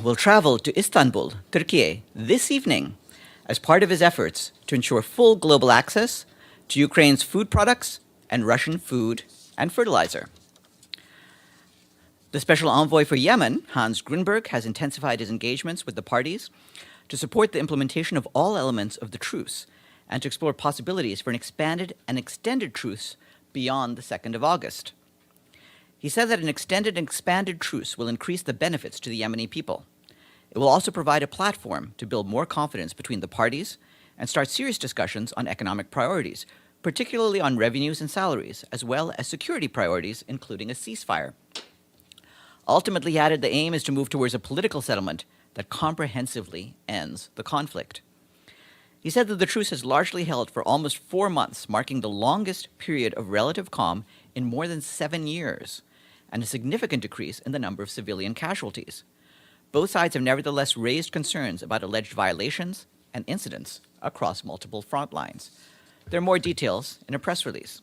will travel to Istanbul, Türkiye, this evening as part of his efforts to ensure full global access to Ukraine's food products and Russian food and fertilizer. The Special Envoy for Yemen, Hans Grundberg, has intensified his engagements with the parties to support the implementation of all elements of the truce and to explore possibilities for an expanded and extended truce beyond the 2nd of August. He said that an extended and expanded truce will increase the benefits to the Yemeni people. It will also provide a platform to build more confidence between the parties and start serious discussions on economic priorities, particularly on revenues and salaries, as well as security priorities, including a ceasefire. Ultimately, he added, the aim is to move towards a political settlement that comprehensively ends the conflict. He said that the truce has largely held for almost 4 months, marking the longest period of relative calm in more than 7 years, and a significant decrease in the number of civilian casualties. Both sides have nevertheless raised concerns about alleged violations and incidents across multiple front lines. There are more details in a press release.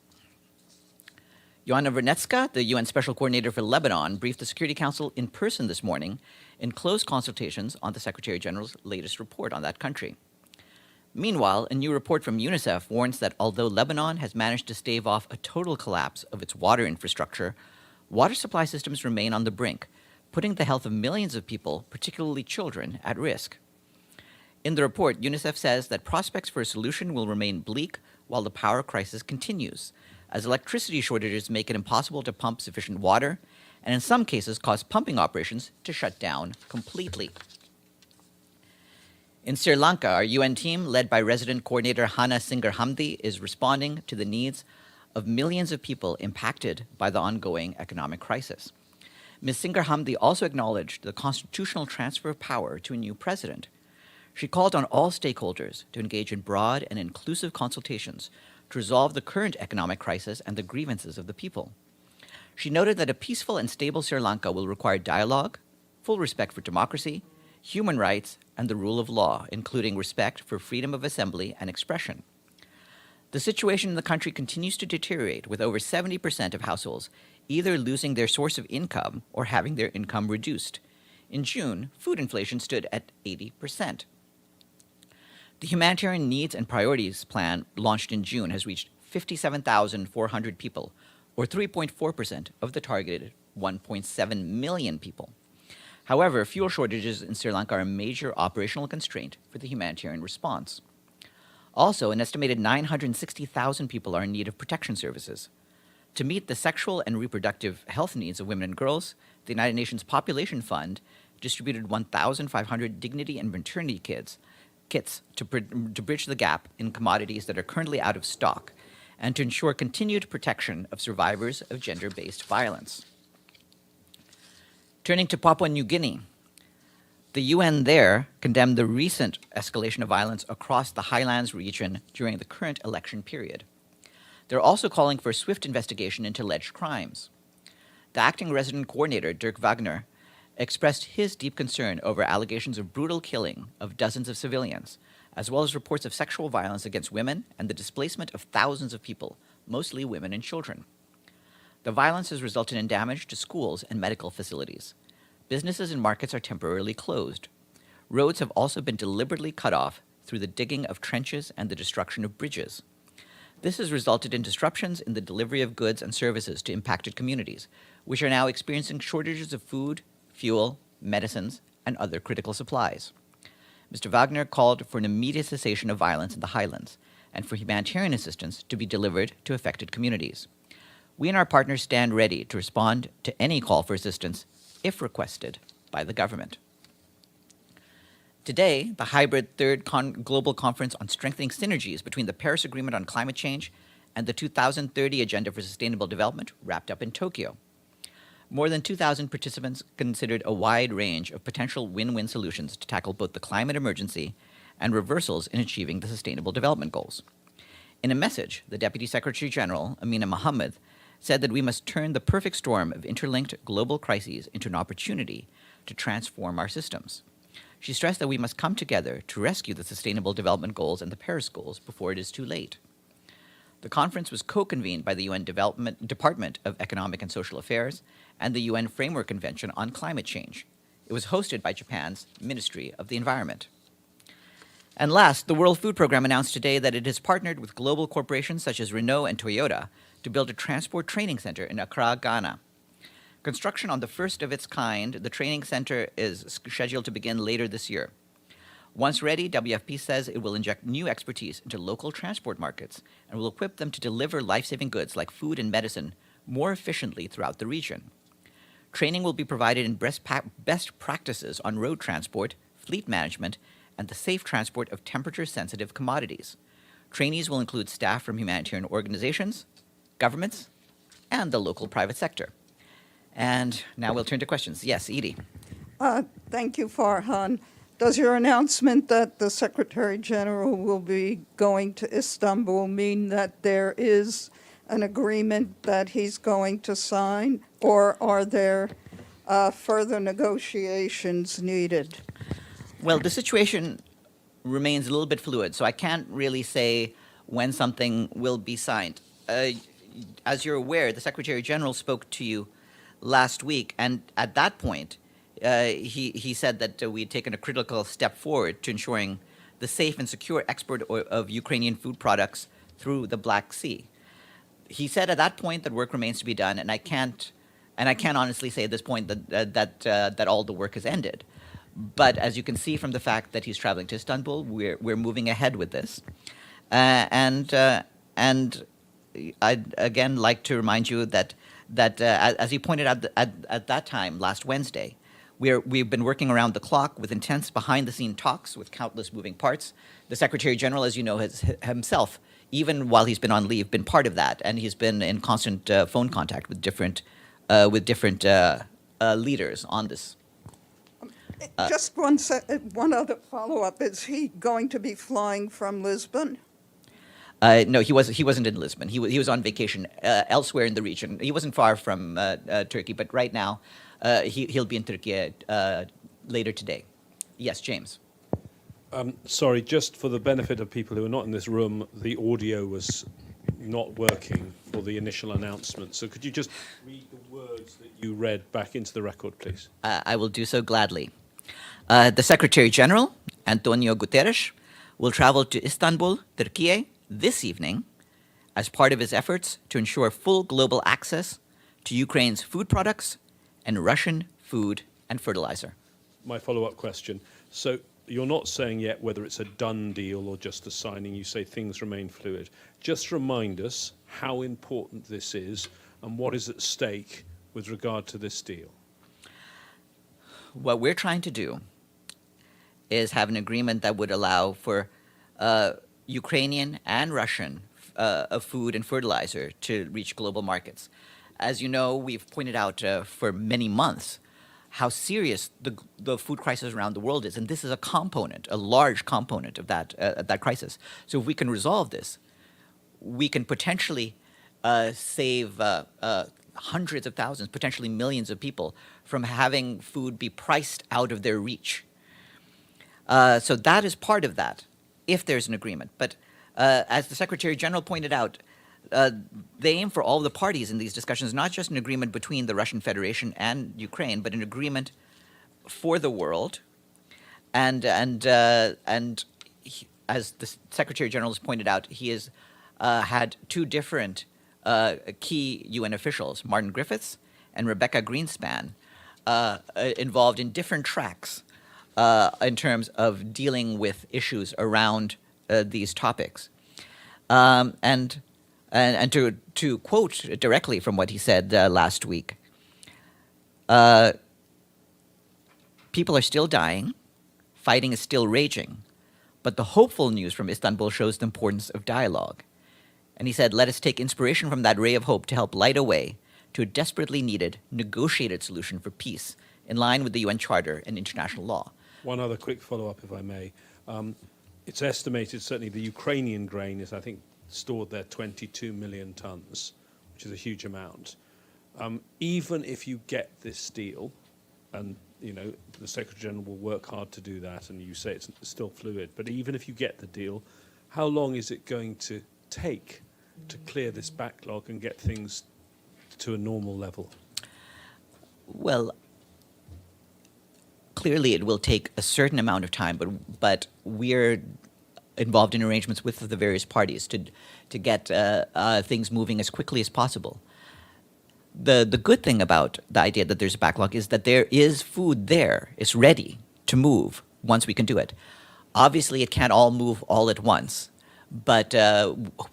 Joanna Vernetska, the UN Special Coordinator for Lebanon, briefed the Security Council in person this morning in close consultations on the Secretary General's latest report on that country. Meanwhile, a new report from UNICEF warns that although Lebanon has managed to stave off a total collapse of its water infrastructure, water supply systems remain on the brink, putting the health of millions of people, particularly children, at risk. In the report, UNICEF says that prospects for a solution will remain bleak while the power crisis continues, as electricity shortages make it impossible to pump sufficient water, and in some cases cause pumping operations to shut down completely. In Sri Lanka, our UN team, led by resident coordinator Hana Singar-Hamdi, is responding to the needs of millions of people impacted by the ongoing economic crisis. Ms. Singar-Hamdi also acknowledged the constitutional transfer of power to a new president. She called on all stakeholders to engage in broad and inclusive consultations to resolve the current economic crisis and the grievances of the people. She noted that a peaceful and stable Sri Lanka will require dialogue, full respect for democracy, human rights, and the rule of law, including respect for freedom of assembly and expression. The situation in the country continues to deteriorate, with over 70% of households either losing their source of income or having their income reduced. In June, food inflation stood at 80%. The Humanitarian Needs and Priorities Plan, launched in June, has reached 57,400 people, or 3.4% of the targeted 1.7 million people. However, fuel shortages in Sri Lanka are a major operational constraint for the humanitarian response. Also, an estimated 960,000 people are in need of protection services. To meet the sexual and reproductive health needs of women and girls, the United Nations Population Fund distributed 1,500 dignity and maternity kits to bridge the gap in commodities that are currently out of stock and to ensure continued protection of survivors of gender-based violence. Turning to Papua New Guinea, the UN there condemned the recent escalation of violence across the highlands region during the current election period. They're also calling for a swift investigation into alleged crimes. The acting resident coordinator, Dirk Wagner, expressed his deep concern over allegations of brutal killing of dozens of civilians, as well as reports of sexual violence against women and the displacement of thousands of people, mostly women and children. The violence has resulted in damage to schools and medical facilities. Businesses and markets are temporarily closed. Roads have also been deliberately cut off through the digging of trenches and the destruction of bridges. This has resulted in disruptions in the delivery of goods and services to impacted communities, which are now experiencing shortages of food, fuel, medicines, and other critical supplies. Mr. Wagner called for an immediate cessation of violence in the highlands and for humanitarian assistance to be delivered to affected communities. We and our partners stand ready to respond to any call for assistance if requested by the government. Today, the hybrid third global conference on strengthening synergies between the Paris Agreement on climate change and the 2030 Agenda for Sustainable Development wrapped up in Tokyo. More than 2,000 participants considered a wide range of potential win-win solutions to tackle both the climate emergency and reversals in achieving the Sustainable Development Goals. In a message, the Deputy Secretary General, Amina Mohammed, said that we must turn the perfect storm of interlinked global crises into an opportunity to transform our systems. She stressed that we must come together to rescue the Sustainable Development Goals and the Paris Goals before it is too late. The conference was co-convened by the UN Department of Economic and Social Affairs and the UN Framework Convention on Climate Change. It was hosted by Japan's Ministry of the Environment. And last, the World Food Programme announced today that it has partnered with global corporations such as Renault and Toyota to build a transport training center in Accra, Ghana. Construction on the first of its kind, the training center is scheduled to begin later this year. Once ready, WFP says it will inject new expertise into local transport markets and will equip them to deliver life-saving goods like food and medicine more efficiently throughout the region. Training will be provided in best practices on road transport, fleet management, and the safe transport of temperature-sensitive commodities. Trainees will include staff from humanitarian organizations, governments, and the local private sector. And now we'll turn to questions. Yes, Edie. Thank you, Farhan. Does your announcement that the Secretary General will be going to Istanbul mean that there is an agreement that he's going to sign, or are there further negotiations needed? Well, the situation remains a little bit fluid, so I can't really say when something will be signed. As you're aware, the Secretary General spoke to you last week, and at that point, he said that we had taken a critical step forward to ensuring the safe and secure export of Ukrainian food products through the Black Sea. He said at that point that work remains to be done, and I can't honestly say at this point that all the work has ended. But as you can see from the fact that he's traveling to Istanbul, we're moving ahead with this, and I'd again like to remind you that as he pointed out at that time last Wednesday, we've been working around the clock with intense behind-the-scene talks with countless moving parts. The Secretary General, as you know, has himself, even while he's been on leave, been part of that, and he's been in constant phone contact with different leaders on this. Just one other follow-up. Is he going to be flying from Lisbon? No, he wasn't in Lisbon. He was on vacation elsewhere in the region. He wasn't far from Turkey, but right now he'll be in Türkiye later today. Yes, James. Sorry, just for the benefit of people who are not in this room, the audio was not working for the initial announcement. So could you just read the words that you read back into the record, please? I will do so gladly. The Secretary General, António Guterres, will travel to Istanbul, Türkiye, this evening as part of his efforts to ensure full global access to Ukraine's food products and Russian food and fertilizer. My follow-up question. So you're not saying yet whether it's a done deal or just a signing. You say things remain fluid. Just remind us how important this is and what is at stake with regard to this deal. What we're trying to do is have an agreement that would allow for Ukrainian and Russian food and fertilizer to reach global markets. As you know, we've pointed out for many months how serious the food crisis around the world is, and this is a large component of that crisis. So if we can resolve this, we can potentially save hundreds of thousands, potentially millions of people from having food be priced out of their reach. So that is part of that, if there's an agreement. But as the Secretary General pointed out, they aim for all the parties in these discussions, not just an agreement between the Russian Federation and Ukraine, but an agreement for the world. And he, as the Secretary General has pointed out, he has had two different key UN officials, Martin Griffiths and Rebecca Greenspan, involved in different tracks in terms of dealing with issues around these topics. And to quote directly from what he said last week, people are still dying, fighting is still raging, but the hopeful news from Istanbul shows the importance of dialogue. And he said, let us take inspiration from that ray of hope to help light a way to a desperately needed negotiated solution for peace in line with the UN Charter and international law. One other quick follow-up, if I may. It's estimated, certainly the Ukrainian grain is, I think, stored there 22 million tons, which is a huge amount. Even if you get this deal, and you know the Secretary General will work hard to do that, and you say it's still fluid, but even if you get the deal, how long is it going to take to clear this backlog and get things to a normal level? Well, clearly it will take a certain amount of time, but we're involved in arrangements with the various parties to get things moving as quickly as possible. The good thing about the idea that there's a backlog is that there is food there. It's ready to move once we can do it. Obviously, it can't all move all at once, but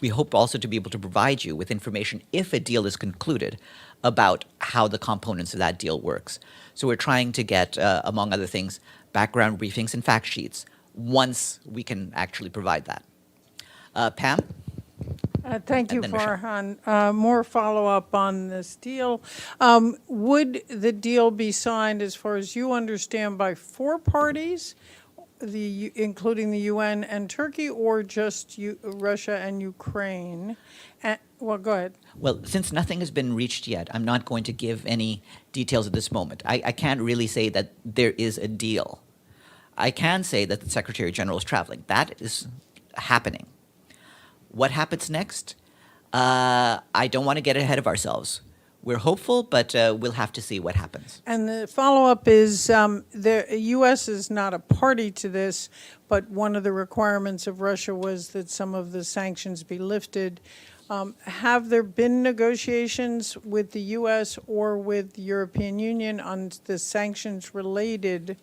we hope also to be able to provide you with information if a deal is concluded about how the components of that deal works. So we're trying to get, among other things, background briefings and fact sheets once we can actually provide that. Pam? Thank you, And then Michelle. Farhan. More follow-up on this deal. Would the deal be signed, as far as you understand, by 4 parties, including the UN and Turkey, or just Russia and Ukraine? Well, go ahead. Well, since nothing has been reached yet, I'm not going to give any details at this moment. I can't really say that there is a deal. I can say that the Secretary General is traveling. That is happening. What happens next? I don't want to get ahead of ourselves. We're hopeful, but we'll have to see what happens. And the follow-up is the U.S. is not a party to this, but one of the requirements of Russia was that some of the sanctions be lifted. Have there been negotiations with the U.S. or with the European Union on the sanctions related,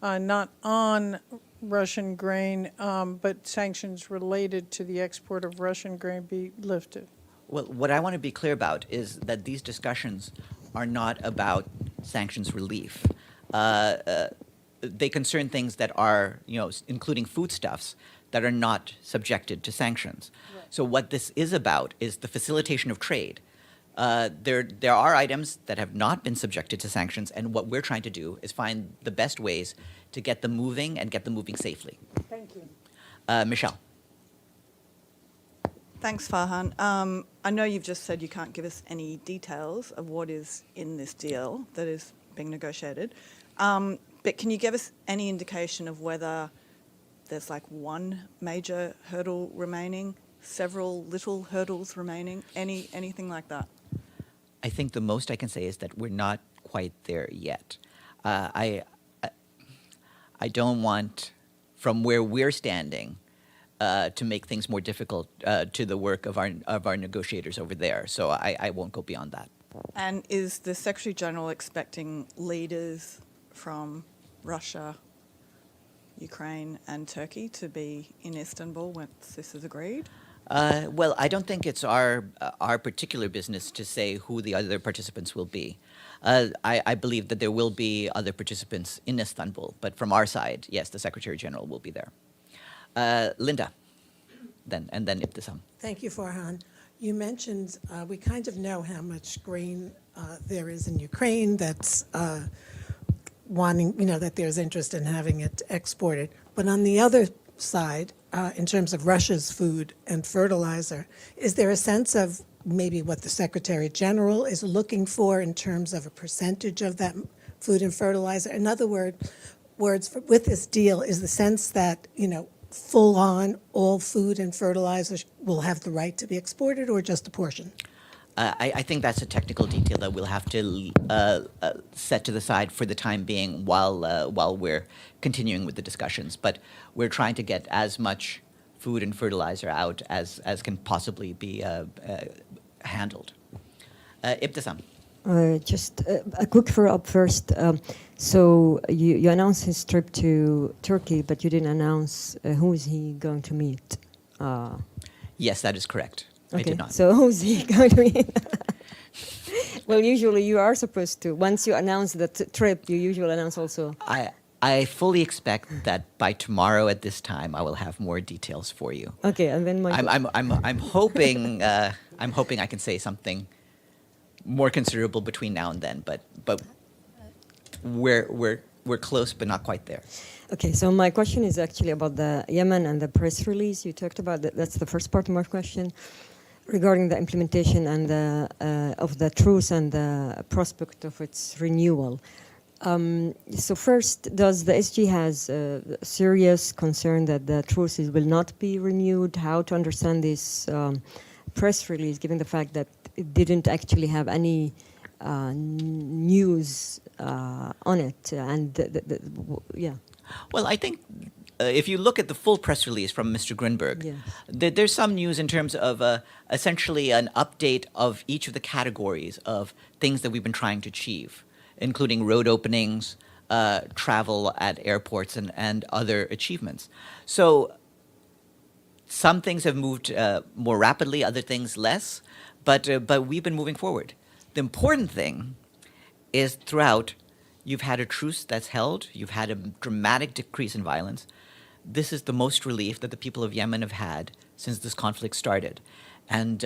not on Russian grain, but sanctions related to the export of Russian grain be lifted? Well, what I want to be clear about is that these discussions are not about sanctions relief. They concern things that are, including foodstuffs, that are not subjected to sanctions. Right. So what this is about is the facilitation of trade. There are items that have not been subjected to sanctions, and what we're trying to do is find the best ways to get them moving and get them moving safely. Thank you. Michelle. Thanks, Farhan. I know you've just said you can't give us any details of what is in this deal that is being negotiated, but can you give us any indication of whether there's like one major hurdle remaining, several little hurdles remaining, anything like that? I think the most I can say is that we're not quite there yet. I don't want, from where we're standing, to make things more difficult to the work of our negotiators over there. So I won't go beyond that. And is the Secretary General expecting leaders from Russia, Ukraine, and Turkey to be in Istanbul once this is agreed? Well, I don't think it's our particular business to say who the other participants will be. I believe that there will be other participants in Istanbul, but from our side, yes, the Secretary General will be there. Linda, and then Ibtisam. Thank you, Farhan. You mentioned we kind of know how much grain there is in Ukraine that's wanting, that there's interest in having it exported. But on the other side, in terms of Russia's food and fertilizer, is there a sense of maybe what the Secretary General is looking for in terms of a percentage of that food and fertilizer? In other words, with this deal, is the sense that, full on all food and fertilizer will have the right to be exported, or just a portion? I think that's a technical detail that we'll have to set to the side for the time being while we're continuing with the discussions. But we're trying to get as much food and fertilizer out as can possibly be handled. Ibtisam. Just a quick follow-up first. So you announced his trip to Turkey, but you didn't announce who is he going to meet. Yes, that is correct. Okay. I did not. So who's he going to meet? Well, usually you are supposed to. Once you announce the trip, you usually announce also. I fully expect that by tomorrow at this time I will have more details for you. Okay, and then I'm hoping I can say something more considerable between now and then, but we're close, but not quite there. Okay, so my question is actually about the Yemen and the press release you talked about. That's the first part of my question regarding the implementation and of the truce and the prospect of its renewal. So first, does the SG has a serious concern that the truce will not be renewed? How to understand this press release, given the fact that it didn't actually have any news on it, and yeah. Well, I think if you look at the full press release from Mr. Grundberg, Yes. there's some news in terms of essentially an update of each of the categories of things that we've been trying to achieve, including road openings, travel at airports, and other achievements. So some things have moved more rapidly, other things less, but we've been moving forward. The important thing is throughout, you've had a truce that's held, you've had a dramatic decrease in violence. This is the most relief that the people of Yemen have had since this conflict started. And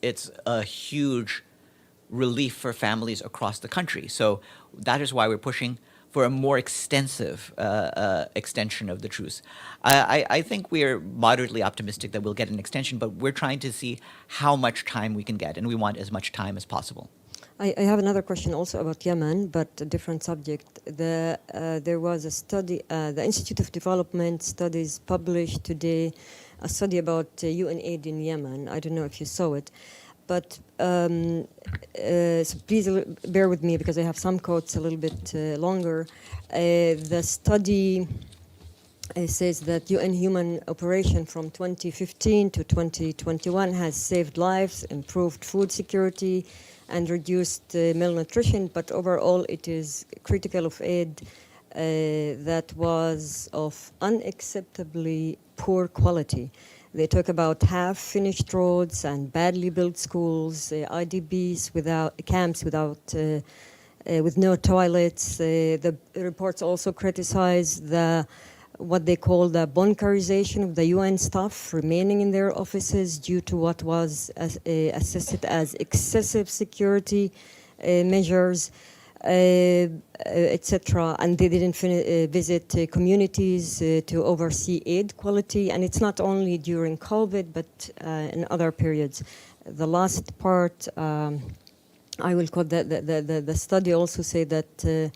it's a huge relief for families across the country. So that is why we're pushing for a more extensive extension of the truce. I think we're moderately optimistic that we'll get an extension, but we're trying to see how much time we can get, and we want as much time as possible. I have another question also about Yemen, but a different subject. There was a study, the Institute of Development Studies published today a study about UN aid in Yemen. I don't know if you saw it, but so please bear with me because I have some quotes a little bit longer. The study says that UN human operation from 2015 to 2021 has saved lives, improved food security, and reduced malnutrition, but overall it is critical of aid that was of unacceptably poor quality. They talk about half-finished roads and badly built schools, IDBs without camps with no toilets. The reports also criticize what they call the bunkerization of the UN staff remaining in their offices due to what was assessed as excessive security measures, etc. And they didn't visit communities to oversee aid quality. And it's not only during COVID, but in other periods. The last part, I will quote the study also say that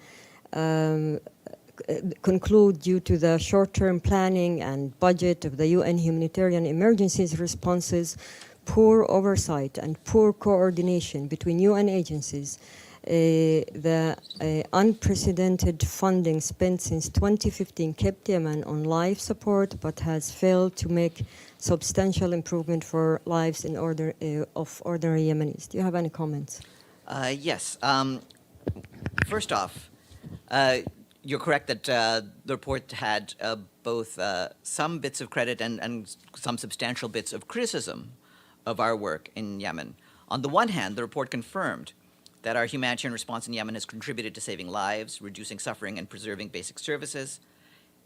conclude due to the short-term planning and budget of the UN humanitarian emergencies responses, poor oversight and poor coordination between UN agencies, the unprecedented funding spent since 2015 kept Yemen on life support but has failed to make substantial improvement for lives of ordinary Yemenis. Do you have any comments? Yes. First off, you're correct that the report had both some bits of credit and some substantial bits of criticism of our work in Yemen. On the one hand, the report confirmed that our humanitarian response in Yemen has contributed to saving lives, reducing suffering, and preserving basic services.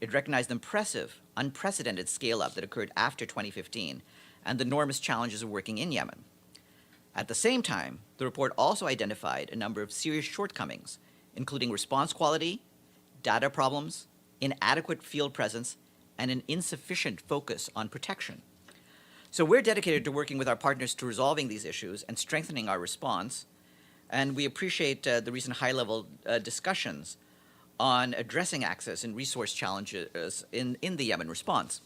It recognized the impressive, unprecedented scale-up that occurred after 2015 and the enormous challenges of working in Yemen. At the same time, the report also identified a number of serious shortcomings, including response quality, data problems, inadequate field presence, and an insufficient focus on protection. So we're dedicated to working with our partners to resolving these issues and strengthening our response, and we appreciate the recent high-level discussions on addressing access and resource challenges in the Yemen response.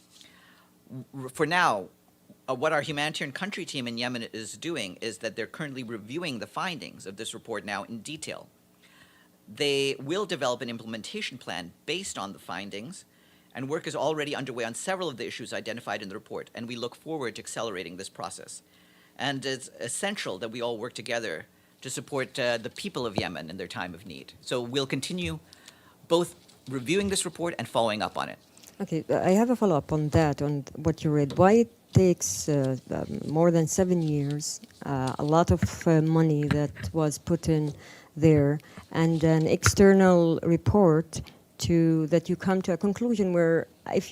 For now, what our humanitarian country team in Yemen is doing is that they're currently reviewing the findings of this report now in detail. They will develop an implementation plan based on the findings, and work is already underway on several of the issues identified in the report, and we look forward to accelerating this process. And it's essential that we all work together to support the people of Yemen in their time of need. So we'll continue both reviewing this report and following up on it. Okay, I have a follow-up on that, on what you read. Why it takes more than 7 years, a lot of money that was put in there, and an external report that you come to a conclusion where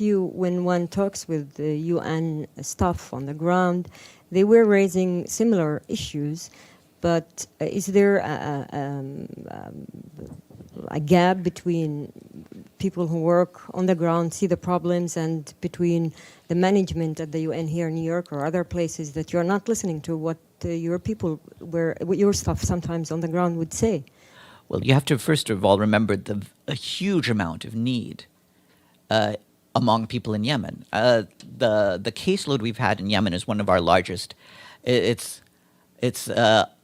when one talks with the UN staff on the ground, they were raising similar issues, but is there a gap between people who work on the ground, see the problems, and between the management at the UN here in New York or other places that you're not listening to what your people, what your staff sometimes on the ground would say? Well, you have to first of all remember a huge amount of need among people in Yemen. The caseload we've had in Yemen is one of our largest. It's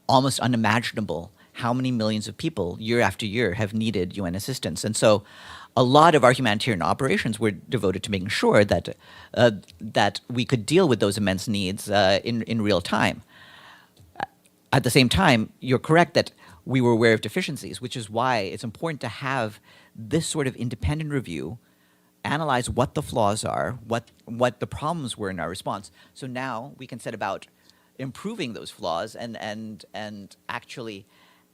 almost unimaginable how many millions of people year after year have needed UN assistance. And so a lot of our humanitarian operations were devoted to making sure that, that we could deal with those immense needs in real time. At the same time, you're correct that we were aware of deficiencies, which is why it's important to have this sort of independent review, analyze what the flaws are, what the problems were in our response. So now we can set about improving those flaws and actually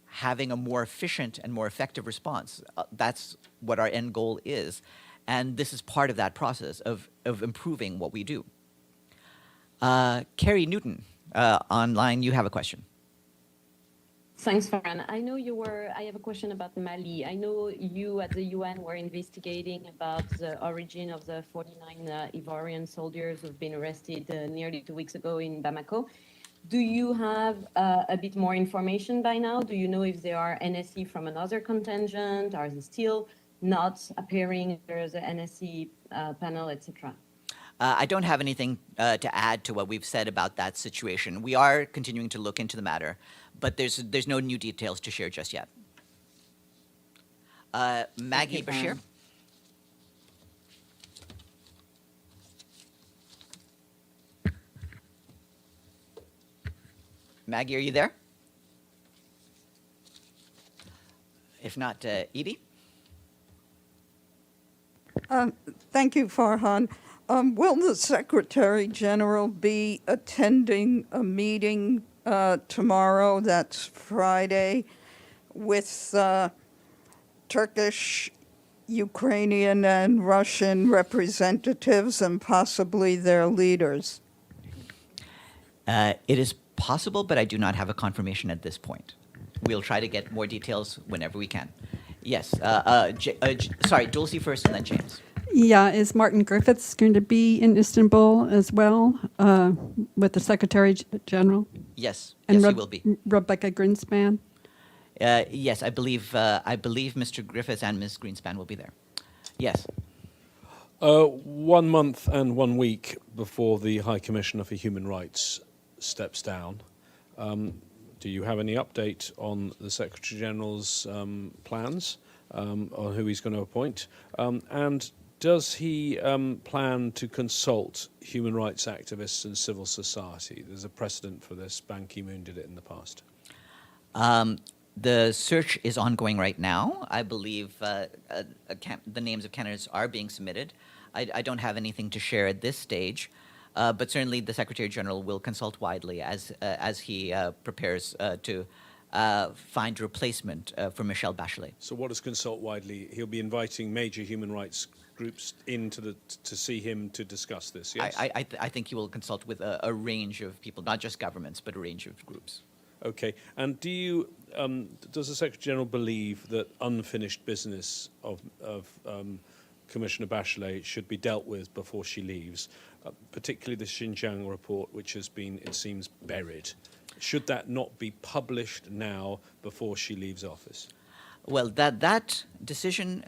having a more efficient and more effective response. That's what our end goal is. And this is part of that process of improving what we do. Carrie Newton, online, you have a question. Thanks, Farhan. I have a question about Mali. I know you at the UN were investigating about the origin of the 49 Ivorian soldiers who've been arrested nearly 2 weeks ago in Bamako. Do you have a bit more information by now? Do you know if they are NSC from another contingent? Are they still not appearing under the NSC panel, etc.? I don't have anything to add to what we've said about that situation. We are continuing to look into the matter, but there's no new details to share just yet. Maggie Bashir. Maggie, are you there? If not, Edie? Thank you, Farhan. Will the Secretary General be attending a meeting tomorrow, that's Friday, with Turkish, Ukrainian, and Russian representatives and possibly their leaders? It is possible, but I do not have a confirmation at this point. We'll try to get more details whenever we can. Yes, sorry, Dulcie first and then James. Yeah, is Martin Griffiths going to be in Istanbul as well with the Secretary General? Yes, And yes, he will be. Rebecca Greenspan? Yes, I believe Mr. Griffiths and Ms. Greenspan will be there. Yes. 1 month and 1 week before the High Commissioner for Human Rights steps down, do you have any update on the Secretary General's plans on who he's going to appoint? And does he plan to consult human rights activists and civil society? There's a precedent for this. Ban Ki-moon did it in the past. The search is ongoing right now. I believe the names of candidates are being submitted. I don't have anything to share at this stage, but certainly the Secretary General will consult widely as he prepares to find a replacement for Michelle Bachelet. So what does consult widely? He'll be inviting major human rights groups in to see him to discuss this, yes? I think he will consult with a range of people, not just governments, but a range of groups. Okay. And do you, does the Secretary General believe that unfinished business of Commissioner Bachelet should be dealt with before she leaves, particularly the Xinjiang report, which has been, it seems, buried? Should that not be published now before she leaves office? Well, that decision,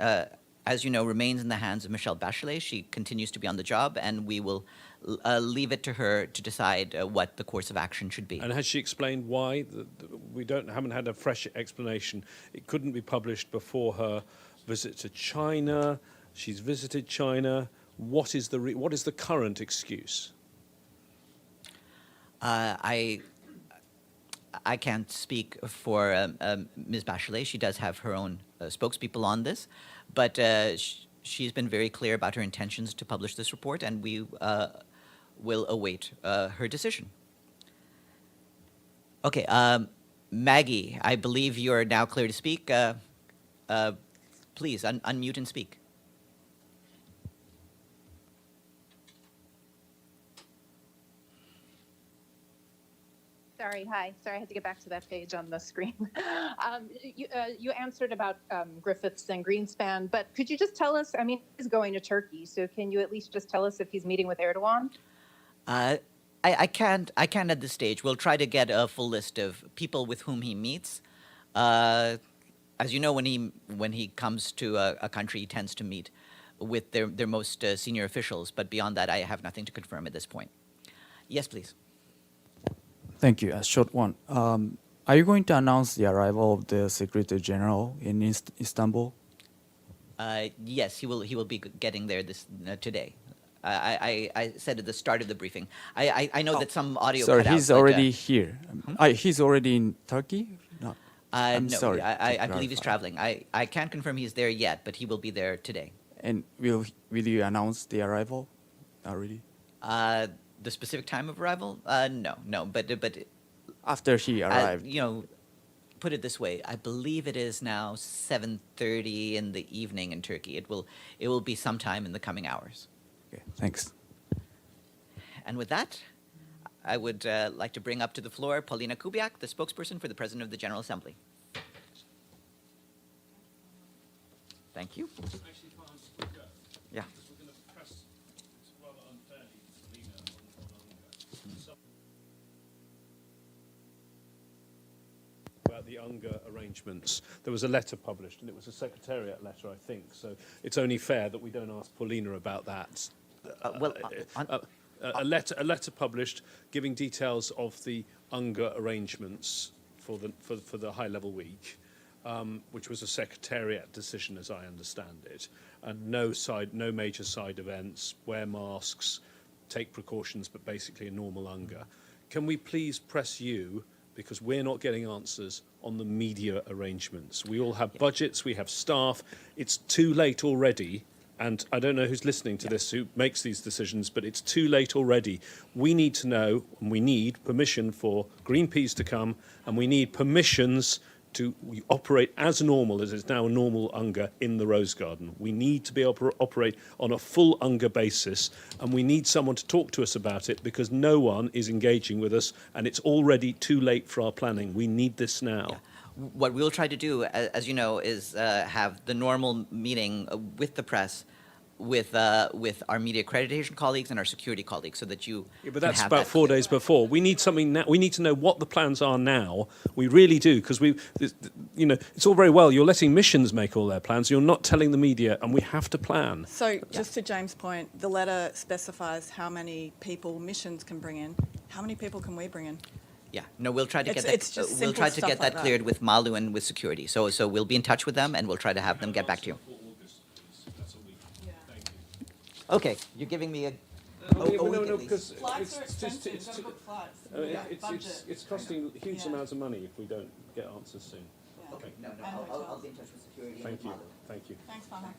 as you know, remains in the hands of Michelle Bachelet. She continues to be on the job, and we will leave it to her to decide what the course of action should be. And has she explained why? We haven't had a fresh explanation. It couldn't be published before her visit to China. She's visited China. What is the current excuse? I can't speak for Ms. Bachelet. She does have her own spokespeople on this, but she's been very clear about her intentions to publish this report, and we will await her decision. Okay, Maggie, I believe you are now clear to speak. Please unmute and speak. Sorry, hi. Sorry, I had to get back to that page on the screen. You answered about Griffiths and Greenspan, but could you just tell us, I mean, he's going to Turkey, so can you at least just tell us if he's meeting with Erdogan? I can't at this stage. We'll try to get a full list of people with whom he meets. As you know, when he comes to a country, he tends to meet with their most senior officials, but beyond that, I have nothing to confirm at this point. Yes, please. Thank you. A short one. Are you going to announce the arrival of the Secretary General in Istanbul? Yes, he will be getting there today. I said at the start of the briefing. I know that some audio Sorry, cut out. he's but, already here. He's already in Turkey? No. I'm no, sorry. I believe he's traveling. I can't confirm he's there yet, but he will be there today. And will you announce the arrival already? The specific time of arrival? No. But After he arrived. Put it this way. I believe it is now 7:30 in the evening in Turkey. It will be sometime in the coming hours. Okay, thanks. And with that, I would like to bring up to the floor Paulina Kubiak, the spokesperson for the President of the General Assembly. Thank you. Yeah. About the UNGA arrangements. There was a letter published, and it was a secretariat letter, I think. So it's only fair that we don't ask Paulina about that. A letter published giving details of the UNGA arrangements for the high-level week, which was a secretariat decision, as I understand it, and no major side events, wear masks, take precautions, but basically a normal UNGA. Can we please press you? Because we're not getting answers on the media arrangements. We all have budgets, we have staff. It's too late already, and I don't know who's listening to this, who makes these decisions, but it's too late already. We need to know, and we need permission for Greenpeace to come, and we need permissions to operate as normal as it's now a normal UNGA in the Rose Garden. We need to be able to operate on a full UNGA basis, and we need someone to talk to us about it because no one is engaging with us, and it's already too late for our planning. We need this now. Yeah. What we'll try to do, as you know, is have the normal meeting with the press, with our media accreditation colleagues and our security colleagues, so that you. Yeah, but that's about 4 days before. We need something now. We need to know what the plans are now. We really do, because it's all very well. You're letting missions make all their plans. You're not telling the media, and we have to plan. So, just to James' point, the letter specifies how many people missions can bring in. How many people can we bring in? Yeah, no, we'll try to get It's that. just We'll try to simple get stuff like that that. cleared with Malu and with security. So we'll be in touch with them, and we'll try to have them get back to you. Okay, you're giving me a week at least. Because it's costing huge amounts of money if we don't get answers soon. Okay, no, I'll be in touch with security. Thank you. and Malu. Thank you. Thanks, Farhan.